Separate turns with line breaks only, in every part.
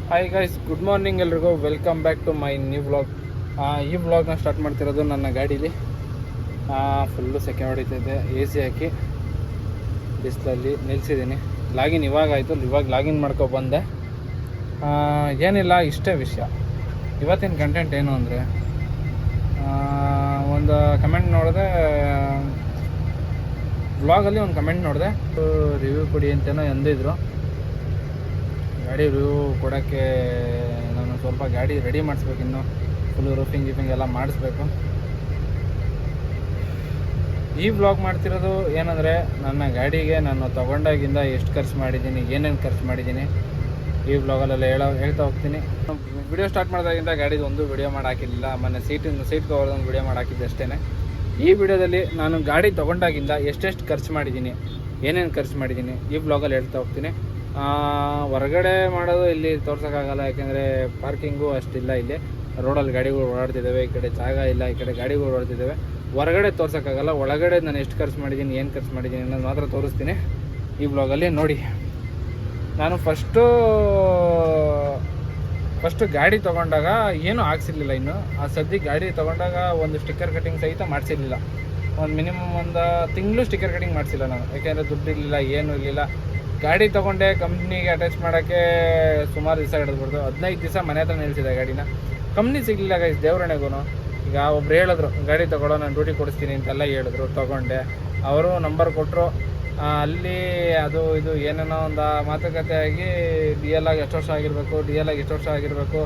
Hi guys, good morning ಎಲ್ರಿಗೂ. Welcome back to my new vlog. ಈ ವ್ಲಾಗ್ನ start ಮಾಡ್ತಿರೋದು ನನ್ನ ಗಾಡೀಲಿ. ಫುಲ್ಲು ಸೆಕೆ ಹೊಡಿತಿದ್ದೆ, ಎ ಸಿ ಹಾಕಿ ಬಿಸಿಲಲ್ಲಿ ನಿಲ್ಲಿಸಿದ್ದೀನಿ. ಲಾಗಿನ್ ಇವಾಗ ಲಾಗಿನ್ ಮಾಡ್ಕೊ ಬಂದೆ. ಏನಿಲ್ಲ, ಇಷ್ಟೇ ವಿಷಯ. ಇವತ್ತಿನ ಕಂಟೆಂಟ್ ಏನು ಅಂದರೆ, ಒಂದು ಕಮೆಂಟ್ ನೋಡಿದೆ, ವ್ಲಾಗಲ್ಲಿ ಒಂದು ಕಮೆಂಟ್ ನೋಡಿದೆ, ರಿವ್ಯೂ ಕೊಡಿ ಅಂತೇನೋ ಎಂದಿದ್ರು. ಗಾಡಿ ರಿವ್ಯೂ ಕೊಡೋಕ್ಕೆ ನಾನು ಸ್ವಲ್ಪ ಗಾಡಿ ರೆಡಿ ಮಾಡಿಸ್ಬೇಕು, ಇನ್ನು ಫುಲ್ಲು ರೂಫಿಂಗ್ ಎಲ್ಲ ಮಾಡಿಸ್ಬೇಕು. ಈ ವ್ಲಾಗ್ ಮಾಡ್ತಿರೋದು ಏನಂದರೆ, ನನ್ನ ಗಾಡಿಗೆ ನಾನು ತೊಗೊಂಡಾಗಿಂದ ಎಷ್ಟು ಖರ್ಚು ಮಾಡಿದ್ದೀನಿ, ಏನೇನು ಖರ್ಚು ಮಾಡಿದ್ದೀನಿ, ಈ ವ್ಲಾಗಲ್ಲೆಲ್ಲ ಹೇಳ್ತಾ ಹೋಗ್ತೀನಿ. ವಿಡಿಯೋ ಸ್ಟಾರ್ಟ್ ಮಾಡಿದಾಗಿಂದ ಗಾಡಿದು ಒಂದು ವಿಡಿಯೋ ಮಾಡಾಕಿಲ್ಲ. ಮೊನ್ನೆ ಸೀಟ್ ಕವರ್ದೊಂದು ವಿಡಿಯೋ ಮಾಡಾಕಿದ್ದೆ ಅಷ್ಟೇ. ಈ ವಿಡಿಯೋದಲ್ಲಿ ನಾನು ಗಾಡಿ ತೊಗೊಂಡಾಗಿಂದ ಎಷ್ಟೆಷ್ಟು ಖರ್ಚು ಮಾಡಿದ್ದೀನಿ, ಏನೇನು ಖರ್ಚು ಮಾಡಿದ್ದೀನಿ, ಈ ವ್ಲಾಗಲ್ಲಿ ಹೇಳ್ತಾ ಹೋಗ್ತೀನಿ. ಹೊರಗಡೆ ಮಾಡೋದು ಇಲ್ಲಿ ತೋರ್ಸೋಕ್ಕಾಗಲ್ಲ, ಯಾಕೆಂದರೆ ಪಾರ್ಕಿಂಗು ಅಷ್ಟಿಲ್ಲ. ಇಲ್ಲಿ ರೋಡಲ್ಲಿ ಗಾಡಿಗಳು ಓಡಾಡ್ತಿದ್ದಾವೆ, ಈ ಕಡೆ ಜಾಗ ಇಲ್ಲ, ಈ ಕಡೆ ಗಾಡಿಗಳು ಓಡಾಡ್ತಿದ್ದಾವೆ. ಹೊರಗಡೆ ತೋರ್ಸೋಕ್ಕಾಗಲ್ಲ. ಒಳಗಡೆ ನಾನು ಎಷ್ಟು ಖರ್ಚು ಮಾಡಿದ್ದೀನಿ, ಏನು ಖರ್ಚು ಮಾಡಿದ್ದೀನಿ ಅನ್ನೋದು ಮಾತ್ರ ತೋರಿಸ್ತೀನಿ ಈ ವ್ಲಾಗಲ್ಲಿ. ನೋಡಿ, ನಾನು ಫಸ್ಟು ಗಾಡಿ ತೊಗೊಂಡಾಗ ಏನೂ ಹಾಕ್ಸಿರ್ಲಿಲ್ಲ. ಇನ್ನು ಸದ್ಯಕ್ಕೆ ಗಾಡಿ ತೊಗೊಂಡಾಗ ಒಂದು ಸ್ಟಿಕ್ಕರ್ ಕಟಿಂಗ್ ಸಹಿತ ಮಾಡಿಸಿರಲಿಲ್ಲ. ಒಂದು ಮಿನಿಮಮ್ ಒಂದು ತಿಂಗಳು ಸ್ಟಿಕ್ಕರ್ ಕಟಿಂಗ್ ಮಾಡಿಸಿಲ್ಲ ನಾನು, ಯಾಕೆಂದರೆ ದುಡ್ಡು ಇರಲಿಲ್ಲ, ಏನೂ ಇರಲಿಲ್ಲ. ಗಾಡಿ ತೊಗೊಂಡೆ ಕಂಪ್ನಿಗೆ ಅಟ್ಯಾಚ್ ಮಾಡೋಕ್ಕೆ ಸುಮಾರು ದಿವಸ ಹಿಡಿದ್ಬಿಡ್ತು. 15 ದಿವಸ ಮನೆ ಹತ್ರ ನಿಲ್ಸಿದೆ ಗಾಡಿನ. ಕಂಪ್ನಿ ಸಿಗಲಿಲ್ಲ ಗೈಸ್, ದೇವ್ರಣೆಗೂ. ಈಗ ಒಬ್ರು ಹೇಳಿದ್ರು, ಗಾಡಿ ತೊಗೊಳ್ಳೋ, ನಾನು ಡ್ಯೂಟಿ ಕೊಡಿಸ್ತೀನಿ ಅಂತೆಲ್ಲ ಹೇಳಿದ್ರು. ತೊಗೊಂಡೆ, ಅವರು ನಂಬರ್ ಕೊಟ್ಟರು. ಅಲ್ಲಿ ಅದು ಇದು ಏನೇನೋ ಒಂದು ಮಾತುಕತೆ ಆಗಿ DL ಆಗಿ ಎಷ್ಟು ವರ್ಷ ಆಗಿರಬೇಕು,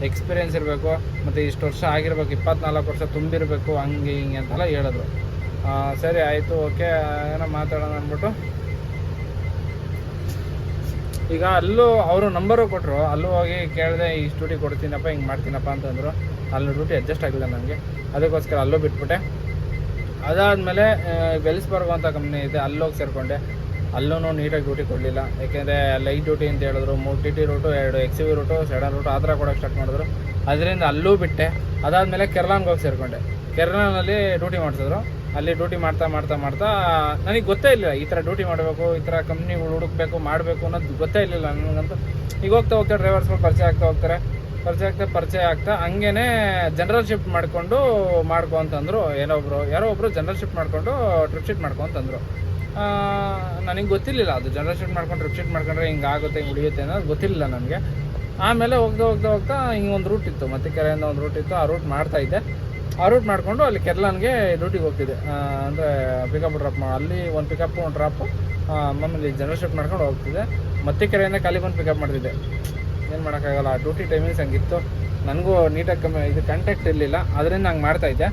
ಎಕ್ಸ್ಪೀರಿಯೆನ್ಸ್ ಇರಬೇಕು, ಮತ್ತು ಇಷ್ಟು ವರ್ಷ ಆಗಿರ್ಬೇಕು, 24 ವರ್ಷ ತುಂಬಿರಬೇಕು, ಹಂಗೆ ಹಿಂಗೆ ಅಂತೆಲ್ಲ ಹೇಳಿದ್ರು. ಸರಿ ಆಯಿತು, ಓಕೆ, ಏನೋ ಮಾತಾಡೋಣ ಅಂದ್ಬಿಟ್ಟು ಈಗ ಅಲ್ಲೂ ಅವರು ನಂಬರು ಕೊಟ್ಟರು. ಅಲ್ಲೂ ಹೋಗಿ ಕೇಳಿದೆ, ಈ ಡ್ಯೂಟಿ ಕೊಡ್ತೀನಪ್ಪ, ಹಿಂಗೆ ಮಾಡ್ತೀನಪ್ಪ ಅಂತಂದರು. ಅಲ್ಲಿ ಡ್ಯೂಟಿ ಅಡ್ಜಸ್ಟ್ ಆಗಿಲ್ಲ ನನಗೆ, ಅದಕ್ಕೋಸ್ಕರ ಅಲ್ಲೂ ಬಿಟ್ಬಿಟ್ಟೆ. ಅದಾದಮೇಲೆ ವೆಲ್ಸ್ಬರ್ಗ್ ಅಂತ ಕಂಪ್ನಿ ಇದೆ, ಅಲ್ಲೋಗಿ ಸೇರಿಕೊಂಡೆ. ಅಲ್ಲೂ ನೀಟಾಗಿ ಡ್ಯೂಟಿ ಕೊಡಲಿಲ್ಲ, ಯಾಕೆಂದರೆ ಲೈಟ್ ಡ್ಯೂಟಿ ಅಂತ ಹೇಳಿದ್ರು. 3 TT route, 2 XUV route, sedan route ಆ ಥರ ಕೊಡೋಕ್ಕೆ ಸ್ಟಾರ್ಟ್ ಮಾಡಿದ್ರು. ಅದರಿಂದ ಅಲ್ಲೂ ಬಿಟ್ಟೆ. ಅದಾದಮೇಲೆ ಕೆರ್ಲಾನ್ಗೆ ಹೋಗಿ ಸೇರಿಕೊಂಡೆ. ಕೆರ್ಲಾನಲ್ಲಿ ಡ್ಯೂಟಿ ಮಾಡಿಸಿದ್ರು. ಅಲ್ಲಿ ಡ್ಯೂಟಿ ಮಾಡ್ತಾ ನನಗೆ ಗೊತ್ತೇ ಇಲ್ಲ ಈ ಥರ ಡ್ಯೂಟಿ ಮಾಡಬೇಕು, ಈ ಥರ ಕಂಪ್ನಿಗಳು ಹುಡುಕಬೇಕು, ಮಾಡಬೇಕು ಅನ್ನೋದು ಗೊತ್ತೇ ಇರಲಿಲ್ಲ ನನಗಂತೂ. ಈಗ ಹೋಗ್ತಾ ಡ್ರೈವರ್ಸ್ಗಳು ಪರಿಚಯ ಆಗ್ತಾ ಹಂಗೇ ಜನರಲ್ ಶಿಫ್ಟ್ ಮಾಡ್ಕೊ ಅಂತಂದರು. ಯಾರೋ ಒಬ್ಬರು ಜನರಲ್ ಶಿಫ್ಟ್ ಮಾಡಿಕೊಂಡು ಟ್ರಿಪ್ ಶೀಟ್ ಮಾಡ್ಕೊಂತಂದರು. ನನಗೆ ಗೊತ್ತಿರಲಿಲ್ಲ ಅದು ಜನರಲ್ ಶಿಫ್ಟ್ ಟ್ರಿಪ್ ಶೀಟ್ ಮಾಡ್ಕೊಂಡ್ರೆ ಹಿಂಗೆ ಆಗುತ್ತೆ, ಹಿಂಗೆ ಉಳಿಯುತ್ತೆ ಅನ್ನೋದು ಗೊತ್ತಿರಲಿಲ್ಲ ನನಗೆ. ಆಮೇಲೆ ಹೋಗ್ತಾ ಹಿಂಗೆ ಒಂದು ರೂಟ್ ಇತ್ತು, ಮತ್ತೆ ಕೆರೆಯಿಂದ ಒಂದು ರೂಟ್ ಇತ್ತು. ಆ ರೂಟ್ ಮಾಡ್ತಾಯಿದ್ದೆ. ಆ ರೂಟ್ ಮಾಡಿಕೊಂಡು ಅಲ್ಲಿ ಕೆರ್ಲಾನ್ಗೆ ಡ್ಯೂಟಿಗೆ ಹೋಗ್ತಿದ್ದೆ. ಅಂದರೆ ಪಿಕಪ್ ಡ್ರಾಪ್ ಅಲ್ಲಿ ಒಂದು ಪಿಕಪ್ ಒಂದು ಡ್ರಾಪು, ಮಾಮೂಲಿ ಜನರಲ್ ಶಿಫ್ಟ್ ಮಾಡ್ಕೊಂಡು ಹೋಗ್ತಿದ್ದೆ. ಮತ್ತೆ ಕೆರೆಯಿಂದ ಖಾಲಿ ಬಂದು ಪಿಕಪ್ ಮಾಡ್ತಿದ್ದೆ. ಏನು ಮಾಡೋಕ್ಕಾಗಲ್ಲ, ಆ ಡ್ಯೂಟಿ ಟೈಮಿಂಗ್ಸ್ ಹಂಗಿತ್ತು. ನನಗೂ ನೀಟಾಗಿ ಇದು ಕಾಂಟ್ಯಾಕ್ಟ್ ಇರಲಿಲ್ಲ, ಅದರಿಂದ ಹಂಗೆ ಮಾಡ್ತಾಯಿದ್ದೆ.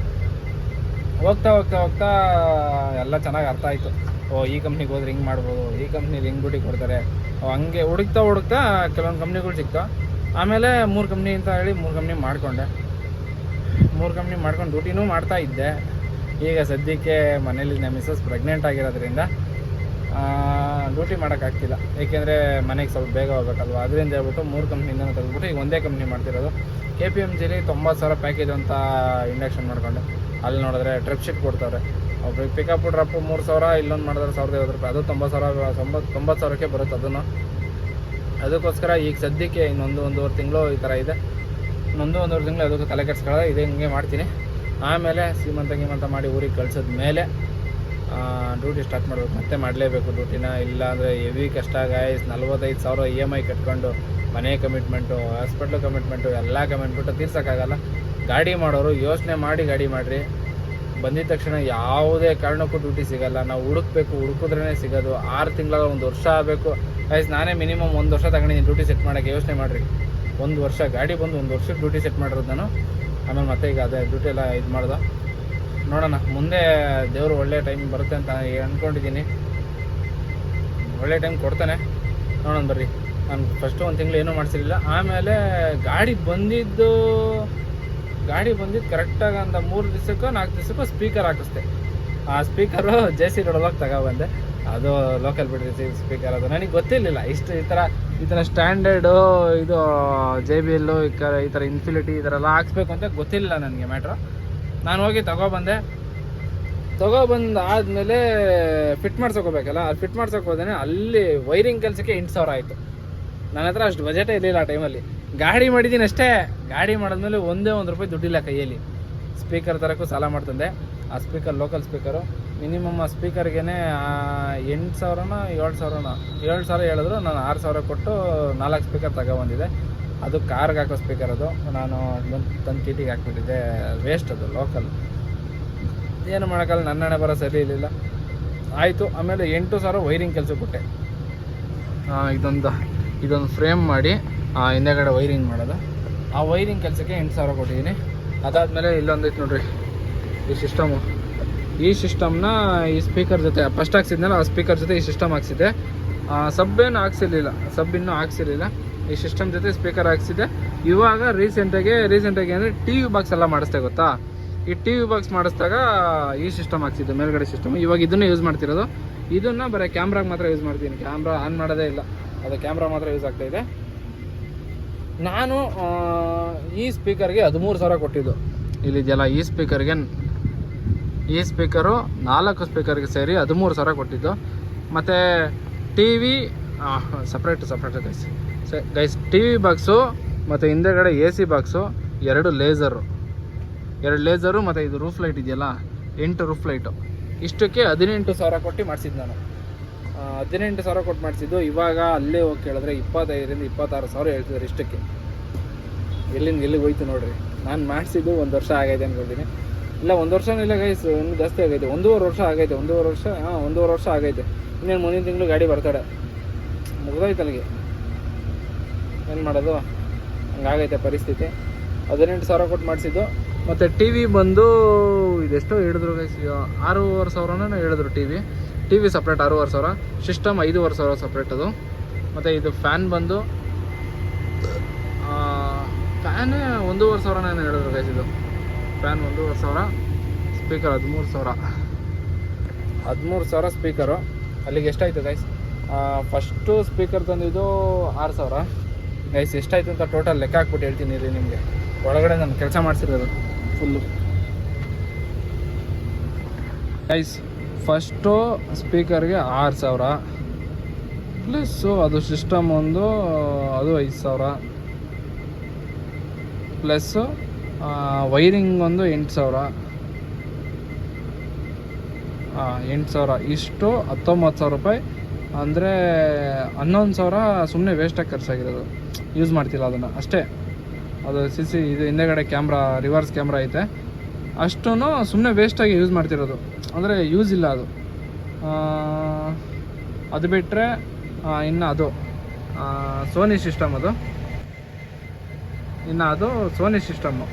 ಹೋಗ್ತಾ ಎಲ್ಲ ಚೆನ್ನಾಗಿ ಅರ್ಥ ಆಯಿತು. ಈ ಕಂಪ್ನಿಗೆ ಹೋದ್ರೆ ಹಿಂಗೆ ಮಾಡ್ಬೋದು, ಈ ಕಂಪ್ನಿಲಿ ಹಿಂಗೆ ಡ್ಯೂಟಿ ಕೊಡ್ತಾರೆ. ಹಂಗೆ ಹುಡುಕ್ತಾ ಕೆಲವೊಂದು ಕಂಪ್ನಿಗಳು ಸಿಕ್ತು. ಆಮೇಲೆ 3 ಕಂಪ್ನಿ ಅಂತ ಹೇಳಿ 3 ಕಂಪ್ನಿ ಮಾಡಿಕೊಂಡೆ. 3 ಕಂಪ್ನಿ ಮಾಡ್ಕೊಂಡು ಡ್ಯೂಟಿನೂ ಮಾಡ್ತಾಯಿದ್ದೆ. ಈಗ ಸದ್ಯಕ್ಕೆ ಮನೇಲಿ ನಮ್ಮ ಮಿಸ್ಸಸ್ ಪ್ರೆಗ್ನೆಂಟ್ ಆಗಿರೋದ್ರಿಂದ ಡ್ಯೂಟಿ ಮಾಡೋಕ್ಕಾಗ್ತಿಲ್ಲ, ಏಕೆಂದರೆ ಮನೆಗೆ ಸ್ವಲ್ಪ ಬೇಗ ಹೋಗ್ಬೇಕಲ್ವ. ಅದರಿಂದ ಹೇಳ್ಬಿಟ್ಟು 3 ಕಂಪ್ನಿಯಿಂದ ತೆಗೆದ್ಬಿಟ್ಟು ಈಗ ಒಂದೇ ಕಂಪ್ನಿ ಮಾಡ್ತಿರೋದು. KPMGಲಿ 90,000 ಪ್ಯಾಕೇಜ್ ಅಂತ ಇಂಡಕ್ಷನ್ ಮಾಡಿಕೊಂಡೆ. ಅಲ್ಲಿ ನೋಡಿದ್ರೆ ಟ್ರಿಪ್ ಶೀಟ್ ಕೊಡ್ತಾರೆ. ಒಬ್ರಿಗೆ ಪಿಕಪ್ ಡ್ರಾಪು 3,000, ಇಲ್ಲೊಂದು ಮಾಡಿದ್ರೆ 1,050 ರೂಪಾಯಿ, ಅದು 90,000ಕ್ಕೆ ಬರುತ್ತೆ ಅದನ್ನು. ಅದಕ್ಕೋಸ್ಕರ ಈಗ ಸದ್ಯಕ್ಕೆ ಒಂದೂವರೆ ತಿಂಗಳು ಈ ಥರ ಇದೆ. ಒಂದೂವರೆ ತಿಂಗಳು ಅದಕ್ಕೆ ತಲೆ ಕೆಡಿಸ್ಕೊಳ್ಳೋದು ಇದೆ, ಹಿಂಗೆ ಮಾಡ್ತೀನಿ. ಆಮೇಲೆ ಶ್ರೀಮಂತ ಮಾಡಿ ಊರಿಗೆ ಕಳ್ಸಿದ ಮೇಲೆ ಡ್ಯೂಟಿ ಸ್ಟಾರ್ಟ್ ಮಾಡಬೇಕು. ಮತ್ತೆ ಮಾಡಲೇಬೇಕು ಡ್ಯೂಟಿನ, ಇಲ್ಲ ಅಂದರೆ ಹೆವಿ ಕಷ್ಟ ಗಾಯ್ಸ್. 45,000 EMI ಕಟ್ಕೊಂಡು ಮನೆ ಕಮಿಟ್ಮೆಂಟು, ಹಾಸ್ಪಿಟ್ಲು ಕಮಿಟ್ಮೆಂಟು, ಎಲ್ಲ ಕಮಿಟ್ಮೆಂಟು ತೀರ್ಸೋಕ್ಕಾಗಲ್ಲ. ಗಾಡಿ ಮಾಡೋರು ಯೋಚನೆ ಮಾಡಿ ಗಾಡಿ ಮಾಡಿರಿ. ಬಂದಿದ ತಕ್ಷಣ ಯಾವುದೇ ಕಾರಣಕ್ಕೂ ಡ್ಯೂಟಿ ಸಿಗೋಲ್ಲ. ನಾವು ಹುಡುಕಿದ್ರೇ ಸಿಗೋದು. 6 ತಿಂಗಳ 1 ವರ್ಷ ಆಗಬೇಕು ಗೈಸ್. ನಾನೇ ಮಿನಿಮಮ್ 1 ವರ್ಷ ತಗೊಂಡಿದ್ದೀನಿ ಡ್ಯೂಟಿ ಸೆಟ್ ಮಾಡೋಕ್ಕೆ. ಯೋಚನೆ ಮಾಡಿರಿ, 1 ವರ್ಷ ಗಾಡಿ ಬಂದು 1 ವರ್ಷಕ್ಕೆ ಡ್ಯೂಟಿ ಸೆಟ್ ಮಾಡಿರೋದು ನಾನು. ಆಮೇಲೆ ಮತ್ತೆ ಈಗ ಅದೇ ಡ್ಯೂಟಿ ಎಲ್ಲ ಇದು ಮಾಡ್ದೆ. ನೋಡೋಣ, ಮುಂದೆ ದೇವರು ಒಳ್ಳೆ ಟೈಮ್ ಬರುತ್ತೆ ಅಂತ ಅಂದ್ಕೊಂಡಿದ್ದೀನಿ. ಒಳ್ಳೆ ಟೈಮ್ ಕೊಡ್ತಾನೆ, ನೋಡೋಣ ಬರ್ರಿ. ನಾನು ಫಸ್ಟು 1 ತಿಂಗಳು ಏನೂ ಮಾಡಿಸಿರಲಿಲ್ಲ. ಆಮೇಲೆ ಗಾಡಿ ಬಂದಿದ್ದು ಕರೆಕ್ಟಾಗಿ ಒಂದು 3 ದಿವಸಕ್ಕೋ 4 ದಿವಸಕ್ಕೋ ಸ್ಪೀಕರ್ ಹಾಕಿಸ್ದೆ. ಆ ಸ್ಪೀಕರು JC ರೋಡಲ್ಲಿ ತಗೊಬಂದೆ. ಅದು ಲೋಕಲ್ ಬಿಡ್ರಿ ಸ್ಪೀಕರ್. ಅದು ನನಗೆ ಗೊತ್ತಿರಲಿಲ್ಲ ಈ ಥರ ಸ್ಟ್ಯಾಂಡರ್ಡು ಇದು JBL ಈ ಥರ ಇನ್ಫಿನಿಟಿ ಈ ಥರ ಎಲ್ಲ ಹಾಕ್ಸ್ಬೇಕು ಅಂತ ಗೊತ್ತಿರಲಿಲ್ಲ ನನಗೆ ಮ್ಯಾಟ್ರು. ನಾನು ಹೋಗಿ ತಗೊಬಂದೆ. ಆದಮೇಲೆ ಫಿಟ್ ಮಾಡ್ಸೋಕೋಬೇಕಲ್ಲ, ಅದು ಫಿಟ್ ಮಾಡ್ಸೋಕೆ ಹೋದೇನೆ ಅಲ್ಲಿ ವೈರಿಂಗ್ ಕೆಲಸಕ್ಕೆ 8,000 ಆಯಿತು. ನನ್ನ ಹತ್ರ ಅಷ್ಟು ಬಜೆಟೇ ಇರಲಿಲ್ಲ ಆ ಟೈಮಲ್ಲಿ. ಗಾಡಿ ಮಾಡಿದ್ದೀನಿ ಅಷ್ಟೇ. ಗಾಡಿ ಮಾಡಿದ್ಮೇಲೆ ಒಂದೇ ₹1 ದುಡ್ಡಿಲ್ಲ ಕೈಯಲ್ಲಿ. ಸ್ಪೀಕರ್ ತರೋಕ್ಕೂ ಸಾಲ ಮಾಡ್ತಂದೆ. ಆ ಸ್ಪೀಕರ್ ಲೋಕಲ್ ಸ್ಪೀಕರು ಮಿನಿಮಮ್ ಆ ಸ್ಪೀಕರ್ಗೆ 8,000ನೋ 7,000ನೋ 7,000 ಹೇಳಿದ್ರು. ನಾನು 6,000 ಕೊಟ್ಟು 4 ಸ್ಪೀಕರ್ ತಗೊಬಂದಿದ್ದೆ. ಅದು ಕಾರ್ಗೆ ಹಾಕೋ ಸ್ಪೀಕರ್. ಅದು ನಾನು ತಂದು ಟಿಟಿಗೆ ಹಾಕ್ಬಿಟ್ಟಿದ್ದೆ. ವೇಸ್ಟ್ ಅದು ಲೋಕಲ್. ಏನು ಮಾಡೋಕ್ಕಲ್ಲ, ನನ್ನ ಹಣೆ ಬರೋ ಸರಿ ಇರಲಿಲ್ಲ. ಆಯಿತು. ಆಮೇಲೆ 8,000 ವೈರಿಂಗ್ ಕೆಲಸ ಕೊಟ್ಟೆ. ಇದೊಂದು ಫ್ರೇಮ್ ಮಾಡಿ ಹಿಂದೆಗಡೆ ವೈರಿಂಗ್ ಮಾಡೋದು. ಆ ವೈರಿಂಗ್ ಕೆಲಸಕ್ಕೆ 8,000 ಕೊಟ್ಟಿದ್ದೀನಿ. ಅದಾದಮೇಲೆ ಇಲ್ಲೊಂದೈತೆ ನೋಡ್ರಿ ಈ ಸಿಸ್ಟಮು. ಈ ಸಿಸ್ಟಮ್ನ ಈ ಸ್ಪೀಕರ್ ಜೊತೆ ಫಸ್ಟ್ ಹಾಕ್ಸಿದ್ನಲ್ಲ, ಆ ಸ್ಪೀಕರ್ ಜೊತೆ ಈ ಸಿಸ್ಟಮ್ ಹಾಕ್ಸಿದ್ದೆ. ಸಬ್ಬೇನು ಹಾಕ್ಸಿರ್ಲಿಲ್ಲ, ಸಬ್ ಇನ್ನೂ ಹಾಕ್ಸಿರಲಿಲ್ಲ. ಈ ಸಿಸ್ಟಮ್ ಜೊತೆ ಸ್ಪೀಕರ್ ಹಾಕ್ಸಿದ್ದೆ. ಇವಾಗ ರೀಸೆಂಟಾಗಿ ಅಂದರೆ ಟಿ ವಿ ಬಾಕ್ಸ್ ಎಲ್ಲ ಮಾಡಿಸ್ದೆ ಗೊತ್ತಾ. ಈ ಟಿ ವಿ ಬಾಕ್ಸ್ ಮಾಡಿಸಿದಾಗ ಈ ಸಿಸ್ಟಮ್ ಹಾಕ್ಸಿದ್ದು, ಮೇಲ್ಗಡೆ ಸಿಸ್ಟಮ್. ಇವಾಗ ಇದನ್ನು ಯೂಸ್ ಮಾಡ್ತಿರೋದು. ಇದನ್ನು ಬರೀ ಕ್ಯಾಮ್ರಾಗೆ ಮಾತ್ರ ಯೂಸ್ ಮಾಡ್ತೀನಿ. ಕ್ಯಾಮ್ರಾ ಆನ್ ಮಾಡೋದೇ ಇಲ್ಲ, ಅದು ಕ್ಯಾಮ್ರಾ ಮಾತ್ರ ಯೂಸ್ ಆಗ್ತಾಯಿದೆ. ನಾನು ಈ ಸ್ಪೀಕರ್ಗೆ 13,000 ಕೊಟ್ಟಿದ್ದು. ಇಲ್ಲಿದೆಯಲ್ಲ ಈ ಸ್ಪೀಕರು 4 ಸ್ಪೀಕರ್ಗೆ ಸೇರಿ 13,000 ಕೊಟ್ಟಿದ್ದು. ಮತ್ತು T V separate guys T V box ಮತ್ತು ಹಿಂದೆಗಡೆ AC ಬಾಕ್ಸು, 2 ಲೇಸರು ಮತ್ತು ಇದು ರೂಫ್ ಲೈಟ್ ಇದೆಯಲ್ಲ, 8 ರೂಫ್ ಲೈಟು. ಇಷ್ಟಕ್ಕೆ 18,000 ಕೊಟ್ಟು ಮಾಡಿಸಿದ್ದು ನಾನು. 18,000 ಕೊಟ್ಟು ಮಾಡಿಸಿದ್ದು. ಇವಾಗ ಅಲ್ಲೇ ಹೋಗಿ ಕೇಳಿದ್ರೆ 25,000 26,000 ಹೇಳ್ತಿದ್ದಾರೆ ಇಷ್ಟಕ್ಕೆ. ಎಲ್ಲಿಗೆ ಹೋಯ್ತು ನೋಡ್ರಿ. ನಾನು ಮಾಡಿಸಿದ್ದು 1 ವರ್ಷ ಆಗೈತೆ ಅಂದ್ಕೊಳ್ತೀನಿ. ಇಲ್ಲ 1 ವರ್ಷನೂ ಇಲ್ಲ ಗೈಸ್, ಇನ್ನೂ ಜಾಸ್ತಿ ಆಗೈತೆ. 1.5 ವರ್ಷ ಆಗೈತೆ. 1.5 ವರ್ಷ ಆಗೈತೆ. ಇನ್ನೇನು ಮುಂದಿನ ತಿಂಗಳು ಗಾಡಿ ಬರ್ತಾಳೆ, ಮುಗ್ದೋಯ್ತು ಅಲ್ಲಿಗೆ. ಏನು ಮಾಡೋದು, ಹಂಗಾಗೈತೆ ಪರಿಸ್ಥಿತಿ. 18,000 ಕೊಟ್ಟು ಮಾಡಿಸಿದ್ದು. ಮತ್ತು ಟಿ ವಿ ಬಂದು ಇದೆಷ್ಟೋ ಹೇಳಿದ್ರು ಗೈಸ್, 6,500 ಹೇಳಿದ್ರು. T V separate 6,500. System 5,500 separate ಅದು. ಮತ್ತು ಇದು ಫ್ಯಾನ್ ಬಂದು ಫ್ಯಾನೇ 1,500 ಹೇಳಿದ್ರು ಗೈಸ್. ಇದು ಫ್ಯಾನ್ 1,500. Speaker 13,000 speaker. ಅಲ್ಲಿಗೆ ಎಷ್ಟಾಯಿತು ಗೈಸ್? ಫಸ್ಟು ಸ್ಪೀಕರ್ ತಂದಿದ್ದು 6,000 ಗೈಸ್. ಎಷ್ಟಾಯಿತು ಅಂತ ಟೋಟಲ್ ಲೆಕ್ಕ ಹಾಕ್ಬಿಟ್ಟು ಹೇಳ್ತೀನಿ ರೀ ನಿಮಗೆ. ಒಳಗಡೆ ನಾನು ಕೆಲಸ ಮಾಡಿಸಿರೋದು ಫುಲ್ಲು ಗೈಸ್. ಫಸ್ಟು ಸ್ಪೀಕರ್ಗೆ 6,000 ಪ್ಲಸ್ಸು ಅದು ಸಿಸ್ಟಮ್ ಅದು 5,000 ಪ್ಲಸ್ಸು ವೈರಿಂಗ್ 8,000. 8,000 ಇಷ್ಟು 19,000 ರೂಪಾಯಿ. ಅಂದರೆ 11,000 ಸುಮ್ಮನೆ ವೇಸ್ಟಾಗಿ ಖರ್ಚಾಗಿರೋದು. ಯೂಸ್ ಮಾಡ್ತಿಲ್ಲ ಅದನ್ನು ಅಷ್ಟೇ. ಅದು CC ಇದು ಹಿಂದೆಗಡೆ ಕ್ಯಾಮ್ರಾ, ರಿವರ್ಸ್ ಕ್ಯಾಮ್ರಾ ಐತೆ. ಅಷ್ಟೂ ಸುಮ್ಮನೆ ವೇಸ್ಟಾಗಿ ಯೂಸ್ ಮಾಡ್ತಿರೋದು, ಅಂದರೆ ಯೂಸ್ ಇಲ್ಲ ಅದು. ಅದು ಬಿಟ್ಟರೆ ಇನ್ನು ಅದು ಸೋನಿ ಸಿಸ್ಟಮ್. ಅದು ಇನ್ನು ಅದು Sony system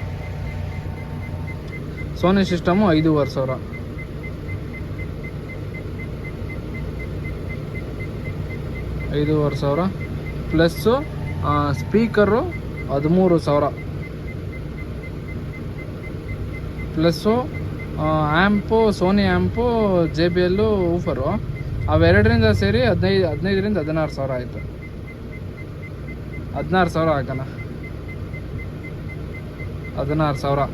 5,500. Plus speaker 13,000 plus amp, Sony amp, JBL woofer. ಅವೆರಡರಿಂದ ಸೇರಿ 15,000ರಿಂದ 16,000 ಆಯಿತು. 16,000 ಹಾಕೋಣ. 16,000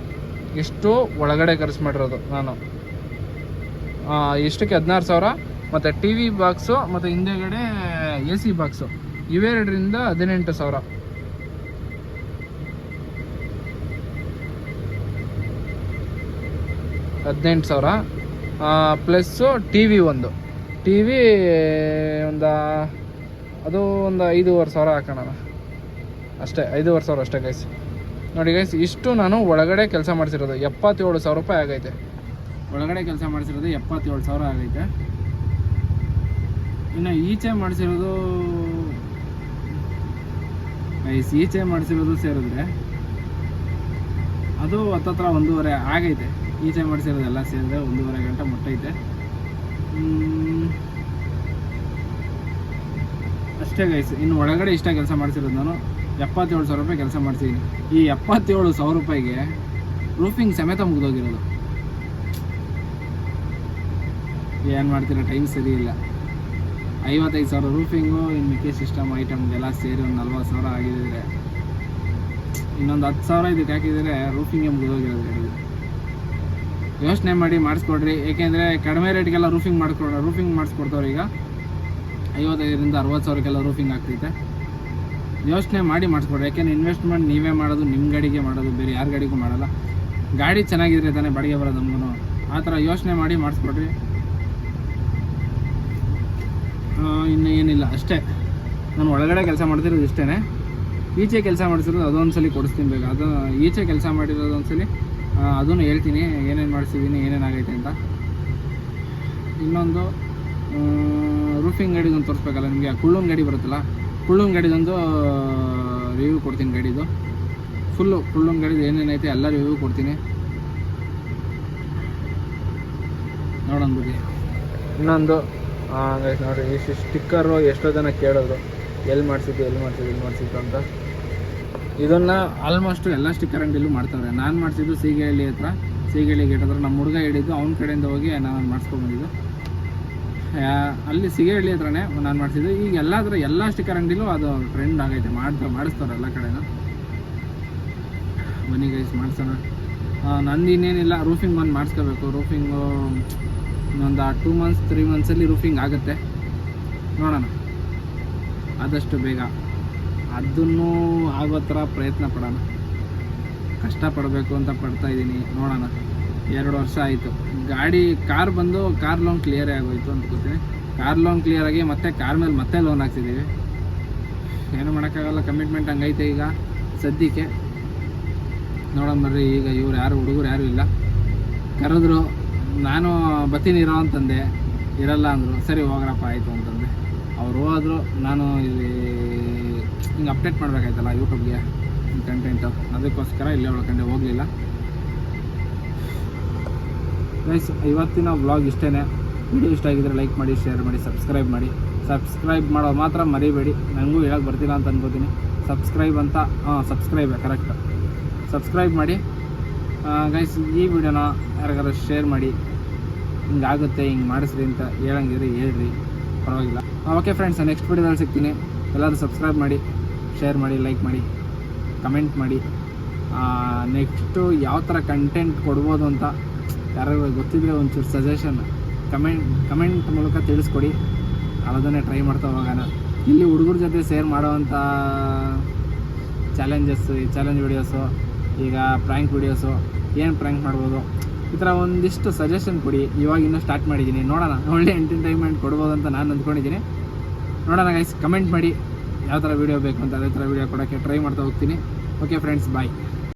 ಇಷ್ಟು ಒಳಗಡೆ ಖರ್ಚು ಮಾಡಿರೋದು ನಾನು. ಇಷ್ಟಕ್ಕೆ 16,000. ಮತ್ತು ಟಿ ವಿ ಬಾಕ್ಸು ಮತ್ತು ಹಿಂದೆಗಡೆ AC ಬಾಕ್ಸು ಇವೆರಡರಿಂದ 18,000. 18,000 ಪ್ಲಸ್ಸು ಟಿ ವಿ ಒಂದು ಅದು ಒಂದು 5,500 ಹಾಕೋಣ ಅಷ್ಟೇ. 5,500 ಅಷ್ಟೇ ಗೈಸ್. ನೋಡಿ ಗೈಸ್, ಇಷ್ಟು ನಾನು ಒಳಗಡೆ ಕೆಲಸ ಮಾಡಿಸಿರೋದು 77,000 ರೂಪಾಯಿ ಆಗೈತೆ. ಒಳಗಡೆ ಕೆಲಸ ಮಾಡಿಸಿರೋದು 77,000 ಆಗೈತೆ. ಇನ್ನು ಈಚೆ ಮಾಡಿಸಿರೋದು ಗೈಸ್, ಸೇರಿದ್ರೆ ಅದು ಹತ್ತತ್ರ 1.5 ಆಗೈತೆ. ಈಚೆ ಮಾಡಿಸಿರೋದೆಲ್ಲ ಸೇರಿದ್ರೆ 1.5 ಗಂಟೆ ಮುಟ್ಟೈತೆ ಅಷ್ಟೇ ಗೈಸ್. ಇನ್ನು ಒಳಗಡೆ ಇಷ್ಟ ಕೆಲಸ ಮಾಡಿಸಿರೋದು ನಾನು 77,000 ರೂಪಾಯಿ ಕೆಲಸ ಮಾಡಿಸಿದ್ದೀನಿ. ಈ 77,000 ರೂಪಾಯಿಗೆ ರೂಫಿಂಗ್ ಸಮೇತ ಮುಗಿದೋಗಿರೋದು. ಏನು ಮಾಡ್ತೀರಾ, ಟೈಮ್ ಸರಿ ಇಲ್ಲ. 55,000 ರೂಫಿಂಗು, ಇನ್ನು ಮಿಕ್ಕಿ ಸಿಸ್ಟಮ್ ಐಟಮ್ಗೆಲ್ಲ ಸೇರಿ ಒಂದು 40,000 ಆಗಿದ್ರೆ, ಇನ್ನೊಂದು 10,000 ಇದಕ್ಕೆ ಹಾಕಿದರೆ ರೂಫಿಂಗ್ಗೆ ಮುಗಿದೋಗಿರೋದು. ಯೋಚನೆ ಮಾಡಿ ಮಾಡಿಸ್ಕೊಡ್ರಿ. ಏಕೆಂದರೆ ಕಡಿಮೆ ರೇಟ್ಗೆಲ್ಲ ರೂಫಿಂಗ್ ಮಾಡಿಸ್ಕೊಡ್ತಾರೆ ಈಗ. 55,000ರಿಂದ 60,000ಕ್ಕೆಲ್ಲ ರೂಫಿಂಗ್ ಆಗ್ತೈತೆ. ಯೋಚನೆ ಮಾಡಿ ಮಾಡಿಸ್ಕೊಡ್ರಿ. ಯಾಕೆಂದರೆ ಇನ್ವೆಸ್ಟ್ಮೆಂಟ್ ನೀವೇ ಮಾಡೋದು, ನಿಮ್ಮ ಗಾಡಿಗೆ ಮಾಡೋದು, ಬೇರೆ ಯಾರ ಗಾಡಿಗೂ ಮಾಡಲ್ಲ. ಗಾಡಿ ಚೆನ್ನಾಗಿದ್ರೆ ತಾನೇ ಬಾಡಿಗೆ ಬರೋದು ನಮಗೂ. ಆ ಥರ ಯೋಚನೆ ಮಾಡಿ ಮಾಡಿಸ್ಕೊಡ್ರಿ. ಇನ್ನು ಏನಿಲ್ಲ, ಅಷ್ಟೇ. ನಾನು ಒಳಗಡೆ ಕೆಲಸ ಮಾಡ್ತಿರೋದು ಇಷ್ಟೇ. ಈಚೆ ಕೆಲಸ ಮಾಡಿಸಿರೋದು ಅದೊಂದು ಸಲ ಕೊಡಿಸ್ತೀನಿ ಬೇಕು. ಅದು ಈಚೆ ಕೆಲಸ ಮಾಡಿರೋದು ಒಂದು ಸಲ ಅದನ್ನು ಹೇಳ್ತೀನಿ, ಏನೇನು ಮಾಡಿಸಿದ್ದೀನಿ, ಏನೇನಾಗೈತೆ ಅಂತ. ಇನ್ನೊಂದು ರೂಫಿಂಗ್ ಗಾಡಿದೊಂದು ತೋರಿಸ್ಬೇಕಲ್ಲ ನಿಮಗೆ. ಕುಳ್ಳೂನ್ ಗಾಡಿ ಬರುತ್ತಲ್ಲ, ಕುಳ್ಳೂನ್ ಗಾಡಿದೊಂದು ರಿವ್ಯೂ ಕೊಡ್ತೀನಿ. ಗಾಡಿದು ಫುಲ್ಲು ಕುಳ್ಳೂನ್ ಗಾಡಿದು ಏನೇನೈತೆ ಎಲ್ಲ ರಿವ್ಯೂ ಕೊಡ್ತೀನಿ, ನೋಡೋಣ ಬಿಡಿ. ಇನ್ನೊಂದು ಹಂಗೈತೆ ನೋಡಿರಿ, ಈ ಸ್ಟಿಕ್ಕರು ಎಷ್ಟೋ ಜನ ಕೇಳೋದು, ಎಲ್ಲಿ ಮಾಡಿಸಿದ್ದು ಅಂತ. ಇದನ್ನು ಆಲ್ಮೋಸ್ಟು ಎಲ್ಲ ಸ್ಟಿಕ್ಕರ್ ಅಂಗಡಿಲೂ ಮಾಡ್ತಾರೆ. ನಾನು ಮಾಡಿಸಿದ್ದು ಸೀಗೇಳಿ ಹತ್ರ, ಸೀಗೇಳಿ ಗೇಟ್ ಹತ್ರ ನಮ್ಮ ಹುಡುಗ ಹೇಳಿದ್ದು, ಅವ್ನ ಕಡೆಯಿಂದ ಹೋಗಿ ನಾನು ಮಾಡಿಸ್ಕೊಂಡ್ಬಂದಿದ್ದು. ಅಲ್ಲಿ ಸೀಗೇಳಿ ಹತ್ರನೇ ನಾನು ಮಾಡಿಸಿದ್ದು. ಈಗ ಎಲ್ಲ ಸ್ಟಿಕ್ಕರ್ ಅಂಗಡಿಲೂ ಅದು ಟ್ರೆಂಡ್ ಆಗೈತೆ, ಮಾಡಿಸ್ತಾರೆ ಎಲ್ಲ ಕಡೆನೂ. ಬನ್ನಿ ಗೈಸ್ ಮಾಡಿಸೋಣ. ನಂದು ಇನ್ನೇನಿಲ್ಲ, ರೂಫಿಂಗ್ ಬಂದು ಮಾಡಿಸ್ಕೋಬೇಕು. ರೂಫಿಂಗು ಇನ್ನೊಂದು 2 months 3 monthsಲ್ಲಿ ರೂಫಿಂಗ್ ಆಗುತ್ತೆ. ನೋಡೋಣ ಆದಷ್ಟು ಬೇಗ ಅದನ್ನು ಆಗೋ ಥರ ಪ್ರಯತ್ನ ಪಡೋಣ. ಕಷ್ಟಪಡಬೇಕು ಅಂತ ಪಡ್ತಾಯಿದ್ದೀನಿ. ನೋಡೋಣ, 2 ವರ್ಷ ಆಯಿತು. ಕಾರ್ ಬಂದು ಕಾರ್ ಲೋನ್ ಕ್ಲಿಯರೇ ಆಗೋಯ್ತು ಅಂದ್ಕೋತೀನಿ. ಕಾರ್ ಲೋನ್ ಕ್ಲಿಯರ್ ಆಗಿ ಮತ್ತೆ ಕಾರ್ ಮೇಲೆ ಮತ್ತೆ ಲೋನ್ ಹಾಕ್ಸಿದ್ದೀವಿ. ಏನು ಮಾಡೋಕ್ಕಾಗಲ್ಲ, ಕಮಿಟ್ಮೆಂಟ್ ಹಂಗೈತೆ ಈಗ ಸದ್ಯಕ್ಕೆ. ನೋಡೋಣ ಬರ್ರಿ. ಈಗ ಹುಡುಗರು ಯಾರೂ ಇಲ್ಲ. ಕರೆದ್ರು, ನಾನು ಬರ್ತೀನಿರೋ ಅಂತಂದೆ, ಇರಲ್ಲ ಅಂದರು. ಸರಿ ಹೋಗ್ರಪ್ಪ ಆಯಿತು ಅಂತಂದೆ. ಅವ್ರು ಹೋದ್ರು. ನಾನು ಇಲ್ಲಿ ಹಿಂಗೆ ಅಪ್ಡೇಟ್ ಮಾಡಬೇಕಾಯ್ತಲ್ಲ ಯೂಟ್ಯೂಬ್ಗೆ ಕಂಟೆಂಟು, ಅದಕ್ಕೋಸ್ಕರ ಇಲ್ಲೇ ಉಳ್ಕೊಂಡೆ, ಹೋಗಲಿಲ್ಲ. ಗೈಸ್, ಇವತ್ತಿನ ವ್ಲಾಗ್ ಇಷ್ಟೇ. ವಿಡಿಯೋ ಇಷ್ಟ ಆಗಿದ್ರೆ ಲೈಕ್ ಮಾಡಿ, ಶೇರ್ ಮಾಡಿ, ಸಬ್ಸ್ಕ್ರೈಬ್ ಮಾಡಿ. ಸಬ್ಸ್ಕ್ರೈಬ್ ಮಾಡೋದು ಮಾತ್ರ ಮರಿಬೇಡಿ. ನನಗೂ ಹೇಳಕ್ಕೆ ಬರ್ತಿಲ್ಲ ಅಂತ ಅನ್ಕೋತೀನಿ. ಸಬ್ಸ್ಕ್ರೈಬೇ ಕರೆಕ್ಟ್. ಸಬ್ಸ್ಕ್ರೈಬ್ ಮಾಡಿ ಗೈಸ್. ಈ ವಿಡಿಯೋನ ಯಾರಿಗಾರು ಶೇರ್ ಮಾಡಿ, ಹಿಂಗಾಗುತ್ತೆ ಹಿಂಗೆ ಮಾಡಿಸ್ರಿ ಅಂತ ಹೇಳಂಗಿರಿ, ಹೇಳ್ರಿ, ಪರವಾಗಿಲ್ಲ. ಓಕೆ ಫ್ರೆಂಡ್ಸ್, ನೆಕ್ಸ್ಟ್ ವಿಡಿಯೋದಲ್ಲಿ ಸಿಗ್ತೀನಿ. ಎಲ್ಲರೂ ಸಬ್ಸ್ಕ್ರೈಬ್ ಮಾಡಿ, ಶೇರ್ ಮಾಡಿ, ಲೈಕ್ ಮಾಡಿ, ಕಮೆಂಟ್ ಮಾಡಿ. ನೆಕ್ಸ್ಟು ಯಾವ ಥರ ಕಂಟೆಂಟ್ ಕೊಡ್ಬೋದು ಅಂತ ಯಾರು ಗೊತ್ತಿದ್ರೆ ಒಂಚೂರು ಸಜೆಷನ್ ಕಮೆಂಟ್ ಮೂಲಕ ತಿಳಿಸ್ಕೊಡಿ. ಅದನ್ನೇ ಟ್ರೈ ಮಾಡ್ತಾ ಹೋಗೋಣ. ಇಲ್ಲಿ ಹುಡುಗರ ಜೊತೆ ಶೇರ್ ಮಾಡೋವಂಥ ಚಾಲೆಂಜ್ ವಿಡಿಯೋಸು, ಈಗ ಪ್ರ್ಯಾಂಕ್ ವಿಡಿಯೋಸು, ಏನು ಪ್ರ್ಯಾಂಕ್ ಮಾಡ್ಬೋದು, ಈ ಥರ ಒಂದಿಷ್ಟು ಸಜೆಷನ್ ಕೊಡಿ. ಇವಾಗ ಇನ್ನೂ ಸ್ಟಾರ್ಟ್ ಮಾಡಿದ್ದೀನಿ. ನೋಡೋಣ, ಒಳ್ಳೆ ಎಂಟರ್ಟೈನ್ಮೆಂಟ್ ಕೊಡ್ಬೋದು ಅಂತ ನಾನು ಅಂದ್ಕೊಂಡಿದ್ದೀನಿ. ನೋಡೋಣ ಗೈಸ್, ಕಮೆಂಟ್ ಮಾಡಿ ಯಾವ ಥರ ವೀಡಿಯೋ ಬೇಕು ಅಂತ. ಅದೇ ಥರ ವೀಡಿಯೋ ಕೊಡೋಕ್ಕೆ ಟ್ರೈ ಮಾಡ್ತಾ ಹೋಗ್ತೀನಿ. ಓಕೆ ಫ್ರೆಂಡ್ಸ್, ಬಾಯ್.